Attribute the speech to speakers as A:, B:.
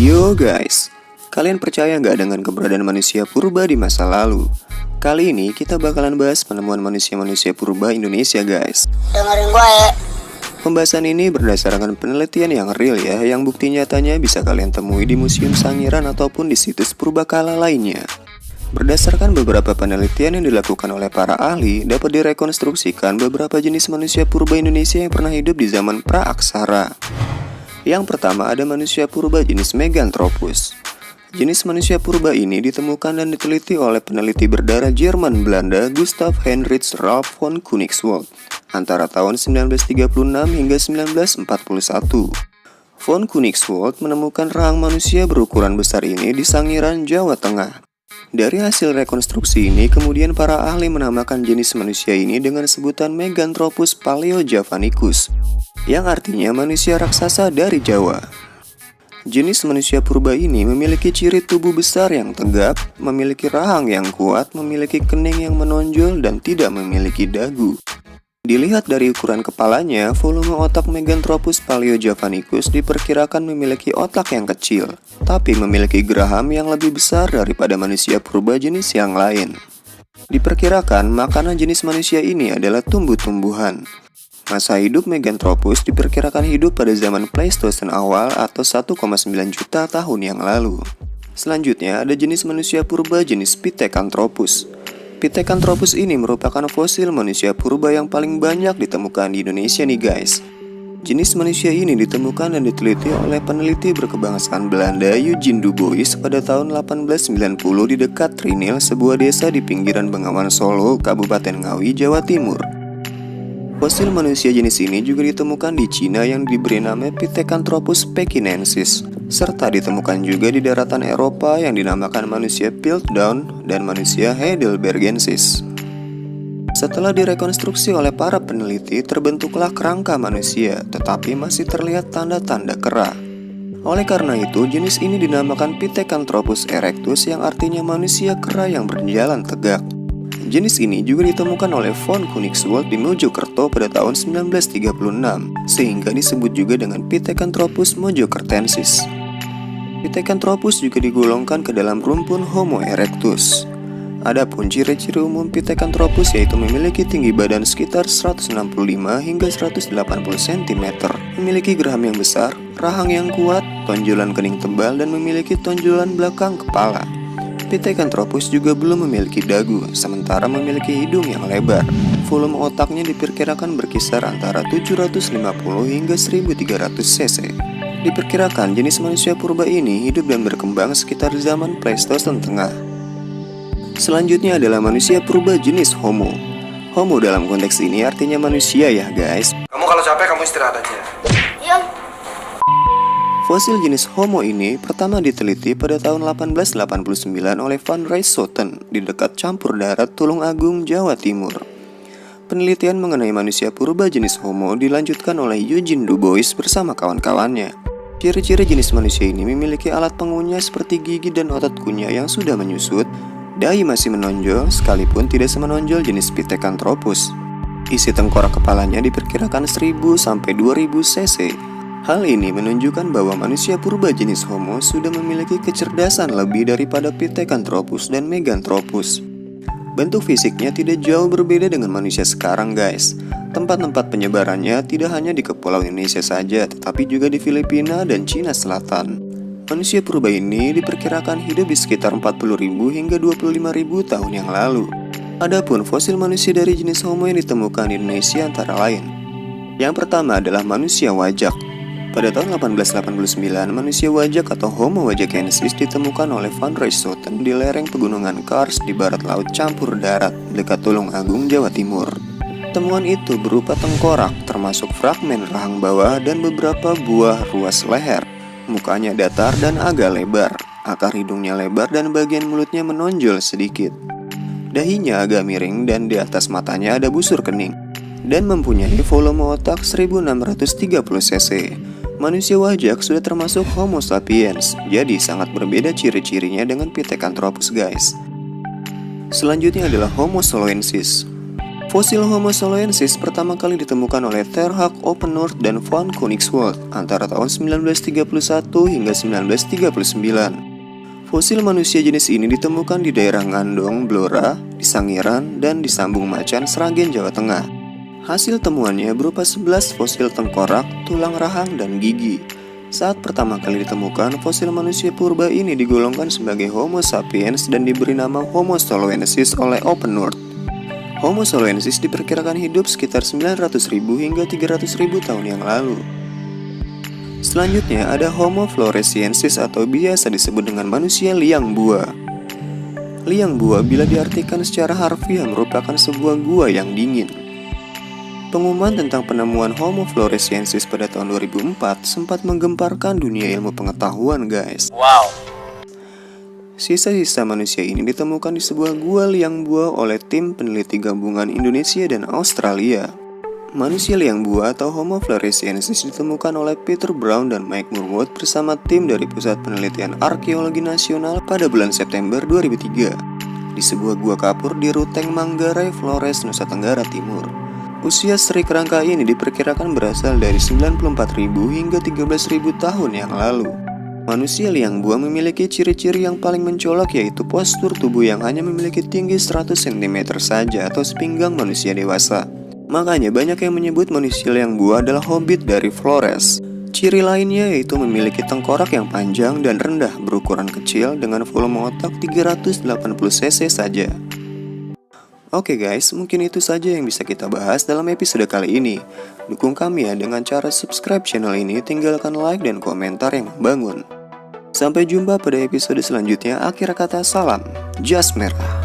A: Yo guys, kalian percaya nggak dengan keberadaan manusia purba di masa lalu? Kali ini kita bakalan bahas penemuan manusia-manusia purba Indonesia guys.
B: Dengerin gue ya.
A: Pembahasan ini berdasarkan penelitian yang real ya, yang bukti nyatanya bisa kalian temui di Museum Sangiran ataupun di situs purbakala lainnya. Berdasarkan beberapa penelitian yang dilakukan oleh para ahli, dapat direkonstruksikan beberapa jenis manusia purba Indonesia yang pernah hidup di zaman pra-aksara. Yang pertama ada manusia purba jenis Meganthropus. Jenis manusia purba ini ditemukan dan diteliti oleh peneliti berdarah Jerman Belanda Gustav Heinrich Ralph von Koenigswald antara tahun 1936 hingga 1941. Von Koenigswald menemukan rahang manusia berukuran besar ini di Sangiran, Jawa Tengah. Dari hasil rekonstruksi ini, kemudian para ahli menamakan jenis manusia ini dengan sebutan Meganthropus paleojavanicus, yang artinya manusia raksasa dari Jawa. Jenis manusia purba ini memiliki ciri tubuh besar yang tegap, memiliki rahang yang kuat, memiliki kening yang menonjol, dan tidak memiliki dagu. Dilihat dari ukuran kepalanya, volume otak Meganthropus paleojavanicus diperkirakan memiliki otak yang kecil, tapi memiliki geraham yang lebih besar daripada manusia purba jenis yang lain. Diperkirakan makanan jenis manusia ini adalah tumbuh-tumbuhan. Masa hidup Meganthropus diperkirakan hidup pada zaman Pleistosen awal atau 1,9 juta tahun yang lalu. Selanjutnya ada jenis manusia purba jenis Pithecanthropus. Pithecanthropus ini merupakan fosil manusia purba yang paling banyak ditemukan di Indonesia nih guys. Jenis manusia ini ditemukan dan diteliti oleh peneliti berkebangsaan Belanda Eugen Dubois pada tahun 1890 di dekat Trinil, sebuah desa di pinggiran Bengawan Solo, Kabupaten Ngawi, Jawa Timur. Fosil manusia jenis ini juga ditemukan di Cina yang diberi nama Pithecanthropus pekinensis, serta ditemukan juga di daratan Eropa yang dinamakan manusia Piltdown dan manusia Heidelbergensis. Setelah direkonstruksi oleh para peneliti, terbentuklah kerangka manusia, tetapi masih terlihat tanda-tanda kera. Oleh karena itu, jenis ini dinamakan Pithecanthropus erectus yang artinya manusia kera yang berjalan tegak. Jenis ini juga ditemukan oleh von Koenigswald di Mojokerto pada tahun 1936, sehingga disebut juga dengan Pithecanthropus mojokertensis. Pithecanthropus juga digolongkan ke dalam rumpun Homo erectus. Adapun ciri-ciri umum Pithecanthropus yaitu memiliki tinggi badan sekitar 165 hingga 180 cm, memiliki geraham yang besar, rahang yang kuat, tonjolan kening tebal, dan memiliki tonjolan belakang kepala. Pithecanthropus juga belum memiliki dagu, sementara memiliki hidung yang lebar. Volume otaknya diperkirakan berkisar antara 750 hingga 1300 cc. Diperkirakan jenis manusia purba ini hidup dan berkembang sekitar zaman Pleistosen Tengah. Selanjutnya adalah manusia purba jenis Homo. Homo dalam konteks ini artinya manusia ya guys.
C: Kamu kalau capek kamu istirahat aja.
B: Iya.
A: Fosil jenis Homo ini pertama diteliti pada tahun 1889 oleh Van Rieschoten di dekat campur darat Tulung Agung, Jawa Timur. Penelitian mengenai manusia purba jenis Homo dilanjutkan oleh Eugen Dubois bersama kawan-kawannya. Ciri-ciri jenis manusia ini memiliki alat pengunyah seperti gigi dan otot kunyah yang sudah menyusut, dahi masih menonjol sekalipun tidak semenonjol jenis Pithecanthropus. Isi tengkorak kepalanya diperkirakan 1000 sampai 2000 cc. Hal ini menunjukkan bahwa manusia purba jenis Homo sudah memiliki kecerdasan lebih daripada Pithecanthropus dan Meganthropus. Bentuk fisiknya tidak jauh berbeda dengan manusia sekarang guys. Tempat-tempat penyebarannya tidak hanya di Kepulauan Indonesia saja, tetapi juga di Filipina dan Cina Selatan. Manusia purba ini diperkirakan hidup di sekitar 40.000 hingga 25.000 tahun yang lalu. Adapun fosil manusia dari jenis Homo yang ditemukan di Indonesia antara lain. Yang pertama adalah manusia wajak. Pada tahun 1889, manusia wajak atau Homo wajakensis ditemukan oleh Van Rieschoten di lereng pegunungan Kars di barat laut campur darat dekat Tulung Agung, Jawa Timur. Temuan itu berupa tengkorak, termasuk fragmen rahang bawah dan beberapa buah ruas leher. Mukanya datar dan agak lebar, akar hidungnya lebar dan bagian mulutnya menonjol sedikit. Dahinya agak miring dan di atas matanya ada busur kening, dan mempunyai volume otak 1630 cc. Manusia wajak sudah termasuk Homo sapiens, jadi sangat berbeda ciri-cirinya dengan Pithecanthropus guys. Selanjutnya adalah Homo soloensis. Fosil Homo soloensis pertama kali ditemukan oleh Terhak Oppenort dan van Koenigswald antara tahun 1931 hingga 1939. Fosil manusia jenis ini ditemukan di daerah Ngandong, Blora, di Sangiran, dan di Sambung Macan, Sragen, Jawa Tengah. Hasil temuannya berupa 11 fosil tengkorak, tulang rahang, dan gigi. Saat pertama kali ditemukan, fosil manusia purba ini digolongkan sebagai Homo sapiens dan diberi nama Homo soloensis oleh Oppenort. Homo soloensis diperkirakan hidup sekitar 900.000 hingga 300.000 tahun yang lalu. Selanjutnya ada Homo floresiensis atau biasa disebut dengan manusia liang bua. Liang bua bila diartikan secara harfiah merupakan sebuah gua yang dingin. Pengumuman tentang penemuan Homo floresiensis pada tahun 2004 sempat menggemparkan dunia ilmu pengetahuan, guys.
B: Wow.
A: Sisa-sisa manusia ini ditemukan di sebuah gua liang bua oleh tim peneliti gabungan Indonesia dan Australia. Manusia liang bua atau Homo floresiensis ditemukan oleh Peter Brown dan Mike Murwood bersama tim dari Pusat Penelitian Arkeologi Nasional pada bulan September 2003 di sebuah gua kapur di Ruteng, Manggarai, Flores, Nusa Tenggara Timur. Usia seri kerangka ini diperkirakan berasal dari 94.000 hingga 13.000 tahun yang lalu. Manusia liang bua memiliki ciri-ciri yang paling mencolok, yaitu postur tubuh yang hanya memiliki tinggi 100 cm saja atau sepinggang manusia dewasa. Makanya banyak yang menyebut manusia liang bua adalah hobbit dari Flores. Ciri lainnya yaitu memiliki tengkorak yang panjang dan rendah berukuran kecil dengan volume otak 380 cc saja. Oke guys, mungkin itu saja yang bisa kita bahas dalam episode kali ini. Dukung kami ya dengan cara subscribe channel ini, tinggalkan like dan komentar yang membangun. Sampai jumpa pada episode selanjutnya. Akhir kata salam, Jas Merah.